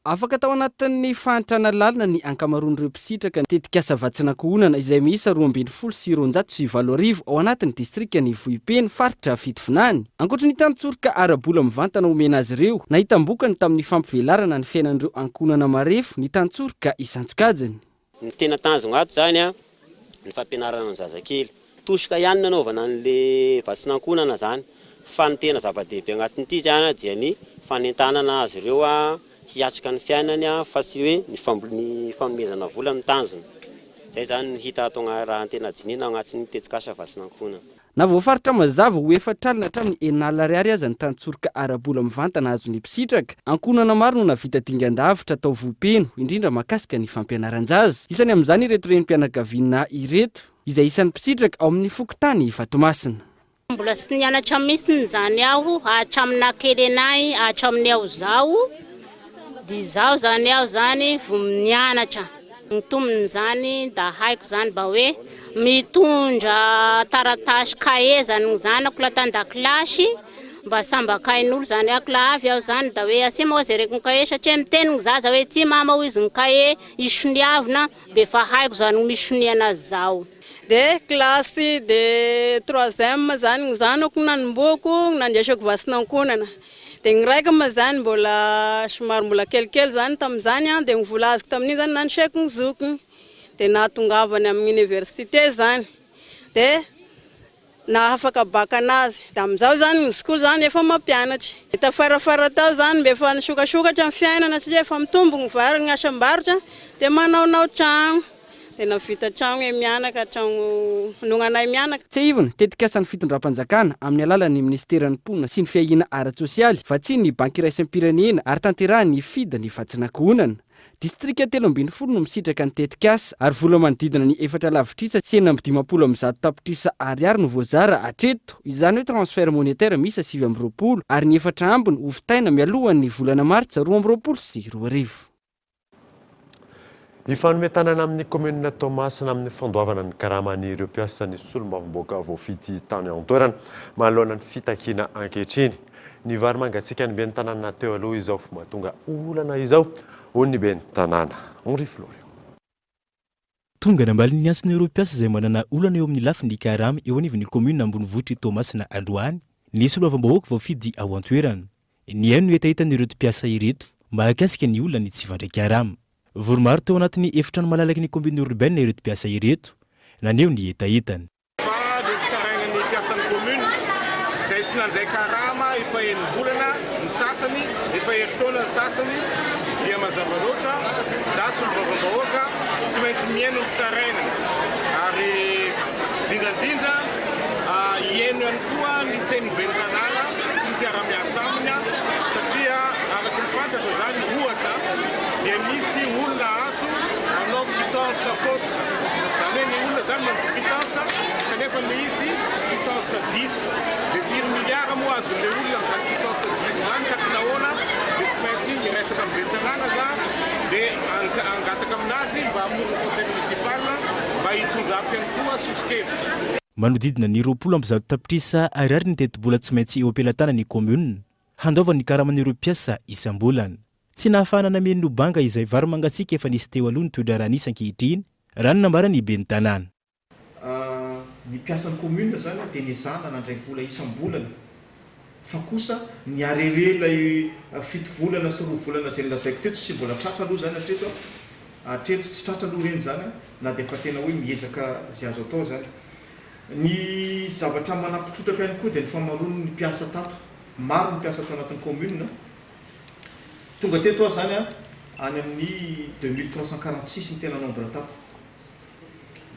Afaka tao anatin'ny fahantrana lalina ny ankamaroan'ireo mpisitraka tetika asa vatsinankohonana izay miisa 2,707 ao anatin'ny distrikany Vohipeno faritra fitovinany. Ankoatra ny tantsoroka arabola mivantana omena azy ireo, nahitambokany tamin'ny fampivelarana ny fiainan'ireo ankohonana marefo ny tantsoroka isantsokajiny. Ny tena tanjona ato zany ny fampianarana ny zazakely. Tosika ihany nanaovana an'le vatsinankohonana zany, fa ny tena zava-dehibe agnatin'ity zany dia ny fanentanana azy ireo hiatrika ny fiainany fa sy hoe ny fanomezana vola ny tanjona. Zay zany hita atao raha tena jinina agnatin'ny tetsikasa vatsinankohonana. na voafaritra mazava ho efatralina hatramin'ny R9 aza ny tanytsoroka arabola mivantana azony mpisitraka. Ankonana maro no navita dingan-davitra atao voapeno indrindra mahakasika ny fampianaran-jaza. Isany amin'izany ireto renim-pianakaviana ireto izay isan'ny mpisitraka ao amin'ny Fokotany Vatomasina. Mbola sy nianatra mihitsy zany aho hatramina kely anay hatramin'ny aho zao dia zaho zany aho zany vao nianatra ny tombony zany da haiko zany ba hoe mitondra taratasy kahe zany ny zanako latandakilasy mba sambakain'olo zany ako la avy aho zany da hoe asy moa zay reko ny kahe satria miteny ny zaza hoe ty mama ho izy ny kahe isoniavina be fa haiko zany misoniana zao. De klasy de 3e zany ny zanako nanomboako nandraisako vasinankonana. De ny raika ma zany mbola somary mbola kelikely zany tamin'izany de ny vola azoko tamin'iny zany nanoseko ny zokiny. De nahatongavany amin'ny université zany. De na afaka baka anazy. Da amin'izao zany ny zokolo zany efa mampianatra. Efa farafara tao zany mbe efa nisokasokatra amin'ny fiainana satria efa mitombo ny vary ny asam-barotra de manaonao tragno. Tena vita tragno e mianaka tragno nonanay mianaka. Tsy ivona tetikasan'ny fitondram-panjakana amin'ny alalan'ny ministeran'ny mponina sy ny fiahina ara-tsosialy fa tsy ny banky iraisam-pirenena ary tanterahan'ny fida ny vatsinankohonana. Distrika 13 no misitraka ny tetikasa ary vola manodidina ny 4 lavitrisa sy 920 tapitrisa ariary no voazara hatreto. Izany hoe transfert monétaire misa 720 ary ny 4 ambiny hovitaina mialohan'ny volana martsa 2020 sy 2020. Ifanometanana amin'ny commune Tomasina amin'ny fandoavana ny karamany ireo mpiasan'ny solombavamboaka voafity tany an-toerana manoloana ny fitakiana ankehitriny. Ny vary mangatsiaka ny ben'ny tanàna teo aloha izao fa mahatonga olana izao hoy ny ben'ny tanàna. Henri Florio. Tonga nambalin'ny ansin'ireo mpiasa izay manana olana eo amin'ny lafiny karama eo anivon'ny commune Ambonivotry Tomasina Androany ny solombavamboaka voafidy ao an-toerana. Ny aino no etahitan'ireo mpiasa ireto mahakasika ny olana ny tsy vandray karama. Voromaro teo anatin'ny efitrano malalaky ny commune urbaine ireto mpiasa ireto naneo ny etahetany. Ny fitarainan'ny mpiasan'ny commune izay sy nandray karama efa enim-bolana ny sasany efa herintaona ny sasany dia mazava loatra za solombavamboaka tsy maintsy mihaino ny fitarainana ary dindrandrindra hihaino ihany koa ny teny ben'ny tanàna sy ny mpiara-miasa aminy satria araky ny fantatra zany ohatra dia misy olona ato manao quittance fosika zany hoe ny olona zany manao quittance kanefa le izy licence 10 de 4 milliards moa azon'le olona amin'izany quittance 10 zany ka nahoana de tsy maintsy miresaka amin'ny ben'ny tanàna za de angataka aminazy mba hamono conseil municipal mba hitondrako ihany koa sosikevitra. Manodidina ny 20 tapitrisa ariary ny teti-bola tsy maintsy eo ampelatana ny commune handaova ny karaman'ireo mpiasa isam-bolana. Tsy nahafahana nameno banga izay vary mangatsiaka efa nisy teo aloha ny toedrara nisy ankehitriny raha ny nambara ny ben'ny tanàna. Ny mpiasan'ny commune zany dia nizana nandray vola isam-bolana fa kosa ny arerelay fito volana sy 2 volana izay lazaiko teto tsy mbola tratra aloha zany hatreto tsy tratra aloha reny zany na dia efa tena hoe miezaka zay azo atao zany. Ny zavatra manampitrotraka ihany koa dia ny famaroany ny mpiasa tato maro ny mpiasa atao anatin'ny commune tonga teto aho zany any amin'ny 2346 ny tena nombre tato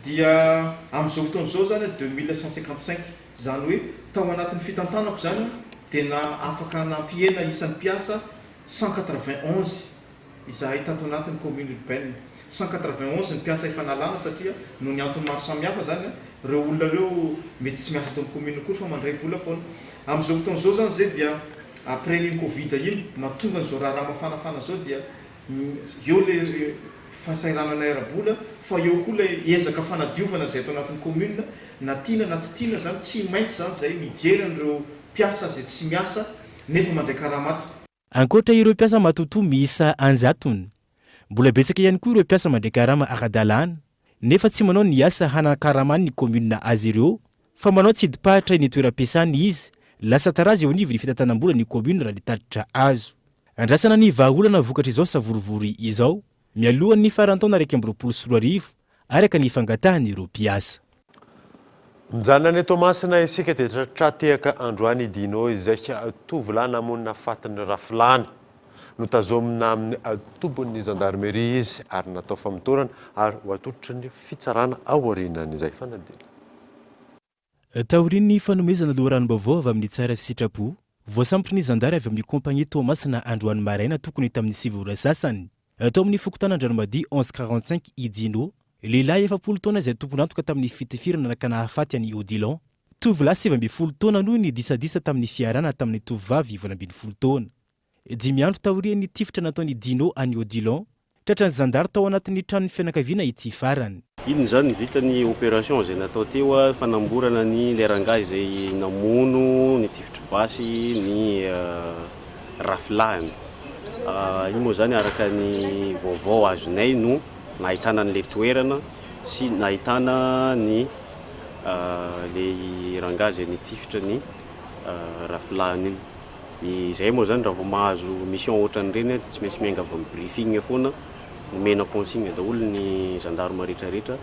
dia amin'izao fotoan'izao zany 2155 zany hoe tao anatin'ny fitantanako zany dia na afaka nampihena isan'ny mpiasa 191 izahay tato anatin'ny commune urbaine 191 ny mpiasa efa nalana satria no ny antony maro samihafa zany reo olona reo mety tsy miasa tao amin'ny commune koa fa mandray vola foana. Amin'izao fotoan'izao zany zay dia après ny covid iny mahatonga an'izao raha mafanafana zao dia eo le fahasahiranana ara-bola fa eo koa le ezaka fanadiovana zay atao anatin'ny commune na tiana na tsy tiana zany tsy maintsy zany zay mijery an'ireo mpiasa zay tsy miasa nefa mandray karamato. Ankoatra ireo mpiasa matoto miisa anjatony mbola betsaka ihany koa ireo mpiasa mandray karama ara-dalàna nefa tsy manao ny asa hanan-karamany ny commune azy ireo fa manao tsy dipahatra ny toeram-piasany izy lasa tarazy eo anivy ny fitantanam-bola ny commune raha nitatitra azo. Andrasana ny vahaolana vokatra izao savorovory izao mialohan'ny farantaona 2024 araka ny fangatahany ireo mpiasa. Mijanona ny Tomasina isika dia tratehaka Androany Dino izay tovolahy namonina fatin'ny rafilany notazomina amin'ny tobon'ny gendarmerie izy ary natao famitorana ary ho atolotry ny fitsarana ao aorianan'izay fanadina. taoriny fanomezana loharanom-baovao avy amin'ny tsara fisitrapo voasambotra ny zandary avy amin'ny kompagnie Thomas na androany maraina tokony tamin'ny sivora sasany tao amin'ny fokotan'Andranomady 1145 Idino lehilahy 70 taona izay tompony antoka tamin'ny fitifirana nakanahafaty any Odilon tovolahy 70 taona noho ny disadisa tamin'ny fiarana tamin'ny tovovavy 20 taona 5 andro taorian'ny tifitra nataony Dino any Odilon tratra ny zandary tao anatin'ny tranony fianakaviana ity farany. Iny zany vitany opération izay natao teo fanamborana ny lerangahy izay namono ny tifitra basy ny rafilahiny. Iny moa zany araka ny vaovao azonay no nahitana n'le toerana sy nahitana ny le rangahy izay nitifitra ny rafilahiny iny. Izay moa zany raha vao mahazo mission ohatran'ireny tsy maintsy miainga avy amin'ny briefing foana nomena consigne daholo ny gendarme rehetrarehetra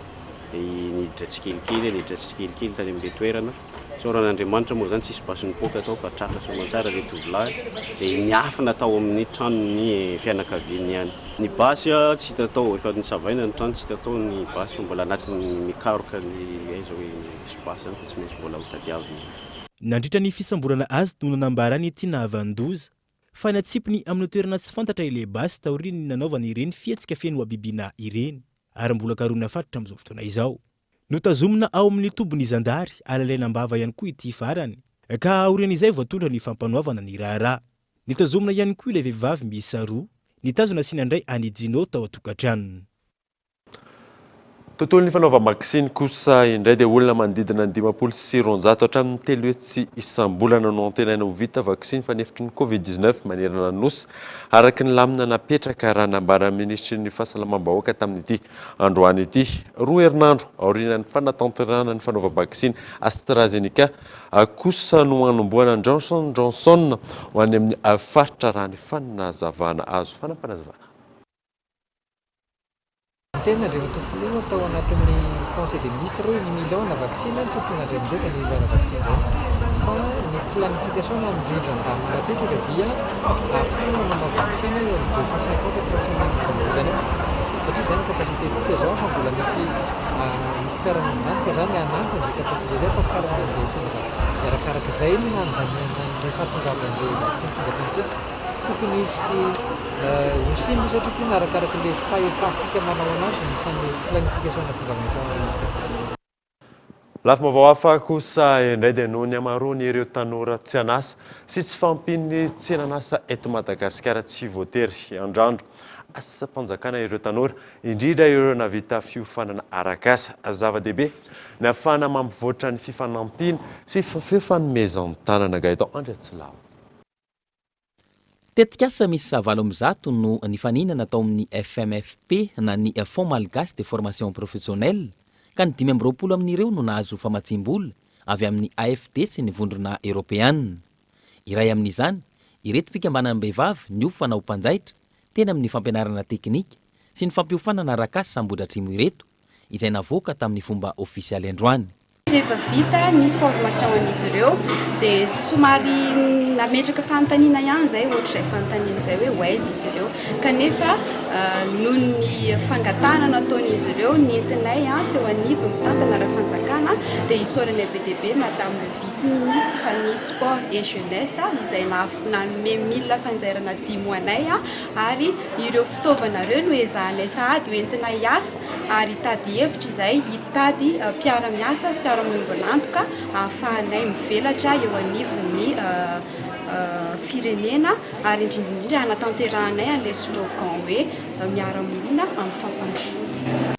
niditra tsikelikely tany amin'le toerana. Soran'Andriamanitra moa zany tsisy basy nipoaka atao fa tratra soamantsara le tovolahy izay niafina tao amin'ny tranony fianakaviany ihany. Ny basy tsy hita tao efa nisavaina ny trano tsy hita tao ny basy mbola anatin'ny mikaroka ny aiza hoe spasy zany tsy maintsy mbola hotadiavina. Nandritra ny fisamborana azy no nanambarany ity nahavandoza fa natsipiny amin'ny toerana tsy fantatra ile basy taoriny nanaovana ireny fietsika feno abibiana ireny ary mbola karona fatotra amin'izao fotoana izao. Notazomina ao amin'ny tobony zandary alalainambava ihany koa ity farany ka aorian'izay voatondra ny fampanoavana ny raharaha. Nitazomina ihany koa ilay vehivavy miisa roa nitazona sy nandray any Dino tao atokantrano. Tontolo ny fanaova vaksiny kosa indray dia olona manodidina ny 500 hatramin'ny 3 hetsy isam-bolana no antenaina ho vita vaksiny fanefitry ny Covid-19 manerana ny nosy araka ny lamina napetraka raha nambaran'ny ministry ny fahasalamam-bahoaka tamin'ity androany ity. 2 herinandro aorian'ny fanatanterahana ny fanaova vaksiny AstraZeneca kosa no anomboana Johnson Johnson ho any amin'ny faritra raha ny fanazavana azo fanampanazavana. Tena andrematofolona tao anatin'ny conseil des ministres hoe ny miliona vaksina tsy tonga andremindesa ny miliona vaksina zay fa ny planification na indrindra ndamy napetraka dia ahafahana manao vaksina eo amin'ny 250-300 isam-bolana satria zany kapasitentsika zao fa mbola misy mpiara-manantika zany anantiny zay kapasité zay fakarana amin'izay isany vaksina arakaraka izay no nandany fahatongavan'ilay vaksina tonga tontsika tsy tokony misy hosimbo satria tsy narakaraka le fahefantsika manao anazy nisan'ny planification natongavan'atao. Lafim-baovao hafa kosa indray dia noho ny amarony ireo tanora tsy anasa sy tsy fampiny tsy nanasa eto Madagasikara tsy voatery andrandro asa-panjakana ireo tanora indrindra ireo navita fiofanana arakasa zava-dehibe ny ahafahana mampivoatra ny fifanampiana sy fifanomezan-tanana gaitao Andriatsilavo. Tetikasa misy 7 no nifaninana tao amin'ny FMFP na ny Fonds Malgache de Formation Professionnelle ka ny 20 amin'ireo no nahazo famatsim-bola avy amin'ny AFD sy ny vondrona Europeanina. Iray amin'izany ireto fikambanam-behivavy niofana ho mpanjaitra tena amin'ny fampianarana teknika sy ny fampiofanana arakasa sambodratrimo ireto izay navoaka tamin'ny fomba ofisialy androany. Rehefa vita ny formation an'izy ireo dia somary nametraka fanontaniana ihany zay ohatr'izay fanontaniana izay hoe waiz izy ireo kanefa noho ny fangatana nataon'izy ireo nentinay teo anivo mitantana ara-fanjakana dia isaorany ABDB madame le vice-ministre ny sport et jeunesse izay nanome milina fanjairana 10 moanay ary ireo fitaovana ireo no ezahanay sahady hoentina hiasa ary hitady hevitra izay hitady mpiara-miasa sy mpiara-miombonantoka ahafahanay mivelatra eo anivon'ny firenena ary indrindrindrindra anatanterahana an'ilay slogan hoe miara-monina amin'ny fampandrosoana.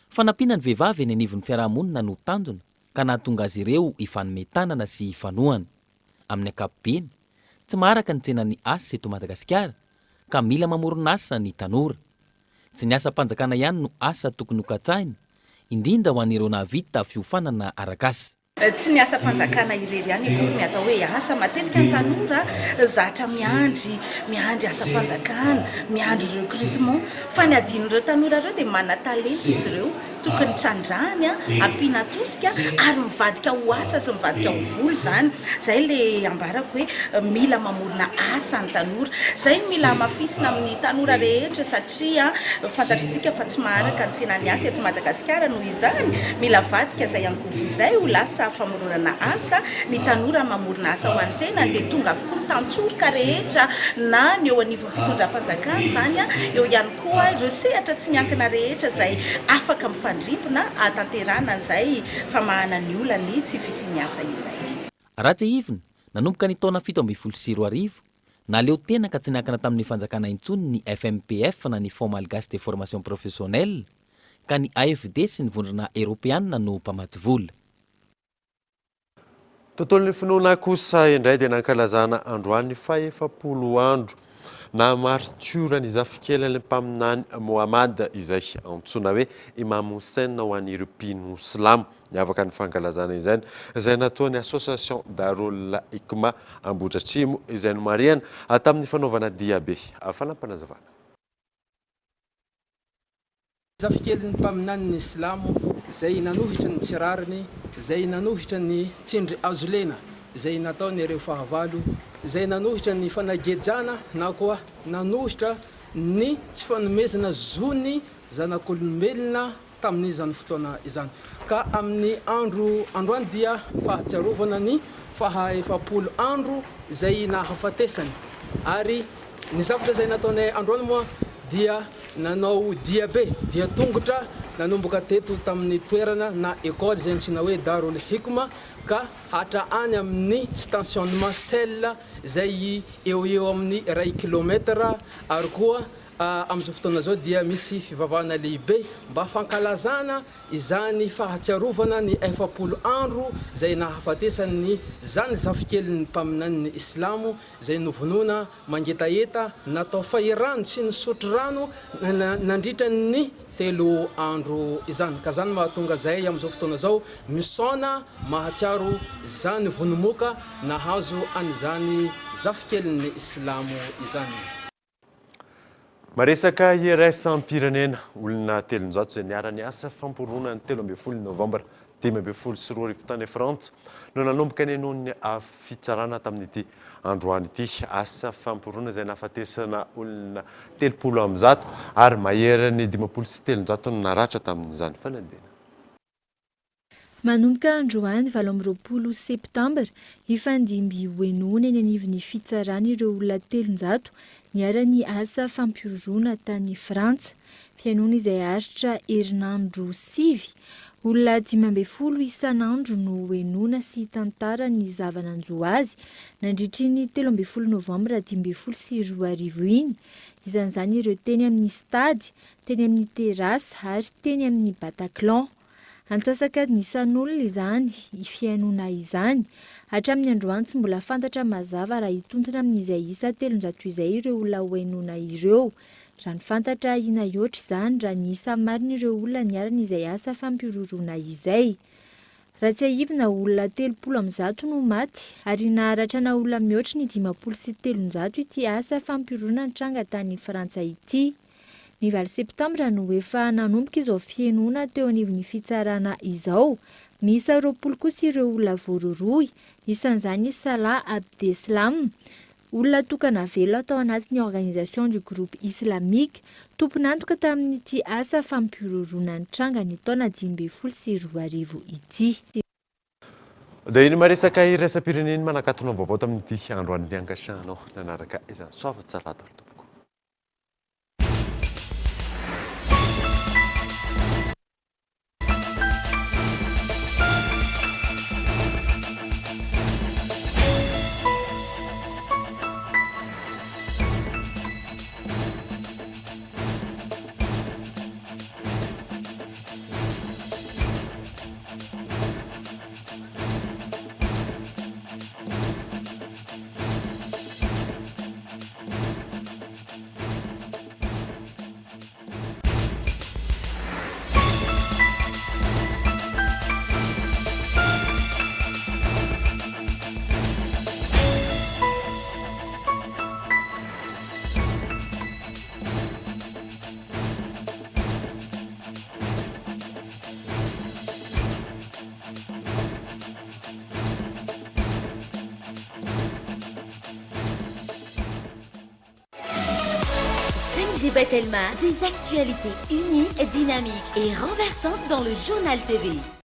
Fanampina ny vehivavy eny anivon'ny fiarahamonina no tandona ka nahatonga azy ireo ifanometanana sy ifanohana. Amin'ny ankapobeny tsy maharaka ny tsenan'ny asa eto Madagasikara ka mila mamoronasa ny tanora. Tsy ny asa-panjakana ihany no asa tokony hokatsahina indrindra ho an'ireo nahavita fiofanana arakasa. Tsy ny asa-panjakana irery ihany aloha ny atao hoe asa matetika ny tanora zatra miandry asa-panjakana miandry recrutement fa ny adin'ireo tanora ireo dia mana talenta izy ireo tokony trandrany ampiana tosika ary mivadika ho asa sy mivadika ho voly zany. Zay le ambarako hoe mila mamorona asa ny tanora. Zay mila mafisina amin'ny tanora rehetra satria fantatritsika fa tsy maharaka ny tsenany asa eto Madagasikara noho izany mila vadika zay ankovo zay ho lasa famoronana asa ny tanora mamorona asa ho an'ny tena dia tonga avokoa ny tantsoroka rehetra na ny eo anivon'ny fitondram-panjakana zany eo ihany koa ireo sehatra tsy miankina rehetra zay afaka mifandrimpona atanterana an'izay famahana ny olany tsy fisiany asa izay. Raha te hivina nanomboka ny taona 17 naleo tena ka tsy niankina tamin'ny fanjakana intsony ny FMPF na ny Fonds Malgache de Formation Professionnelle ka ny AFD sy ny vondrona Européenne no mpamaty vola. Tontolon'ny finoana kosa indray dia nankalazana androany fa 7 andro na martiora ny zafikelany mpaminany Mohamad izay antsoina hoe Imam Hussein ho an'ireo mpino silamo niavaka ny fankalazana izany izay nataony Association Darul Hikma Ambohidratrimo izay no mariana tamin'ny fanaovana diabe fanampanazavana. Zafikeliny mpaminany ny silamo zay nanohitra ny tsirariny zay nanohitra ny tsindry azolena zay nataony ireo fahavalo zay nanohitra ny fanagejana na koa nanohitra ny tsy fanomezana zony zanak'olombelona tamin'izany fotoana izany ka amin'ny androany dia fahatsiarovana ny faha-7 andro zay nahafatesany ary ny zavatra zay nataonay androany moa dia nanao diabe dia tongotra nanomboka teto tamin'ny toerana na école zay antsina hoe Darul Hikma ka hatra any amin'ny stationnement sel zay eo amin'ny 2 kilometra ary koa am'izao fotoana zao dia misy fivavahana lehibe mba fankalazana izany fahatsiarovana ny 7 andro zay nahafatesany zany zafikeliny mpaminany ny islamo zay novonona mangetaeta natao fahirano sy ny sotro rano nandritra ny 3 andro izany ka zany mahatonga zay am'izao fotoana zao misaona mahatsiaro zany vonomoka nahazo an'izany zafikeliny islamo izany. Maresaka IRS ampirenena olona 300 zay niara-ny asa famporona ny 13 novambra 2023 tany Frantsa no nanomboka ny nohon'ny fitsarana tamin'ity androany ity asa famporona izay nahafatesana olona 30 ary maherany 57 no naratra tamin'izany fanandena. Manomboka androany 20 septambra ifandimby hoenona eny anivon'ny fitsarana ireo olona 300 niara-ny asa fampirorona tany Frantsa. Fiainona izay aritra herinandro 7 olona 12 isanandro no hoenona sy tantara ny zavananjo azy nandritry ny 13 novambra 2024 iny izan'izany ireo teny amin'ny stady, teny amin'ny terasy ary teny amin'ny Bataclan. Antsasaka nisan'olona izany fiainona izany hatramin'ny androany tsy mbola fantatra mazava raha hitontona amin'izay isa 300 izay ireo olona hoenona ireo. Raha ny fantatra ina yoatra izany raha ny isa marina ireo olona niarana izay asa fampirorona izay. Raha tsy ahivina olona 30 no maty ary naharatra na olona mihoatra ny 50 sy 300 ity asa fampirorona tranga tany Frantsa ity. Ny 9 septambra no efa nanomboka izao fiainona teo anivon'ny fitsarana izao. Misy 20 kosa ireo olona voaroroy, isan'izany Salah Abdeslam, olona tokana velona tao anatin'ny organisation du groupe islamique, tompon'antoka tamin'ity asa fampirorona ny tranga ny taona 2024 ity. Dia iny maresaka iraisam-pireneny manakatona vaovao tamin'ity androany angasahana nanaraka izany soava tsara atao. ONG Bethelma, des actualités uniques, dynamiques et renversantes dans le journal TV.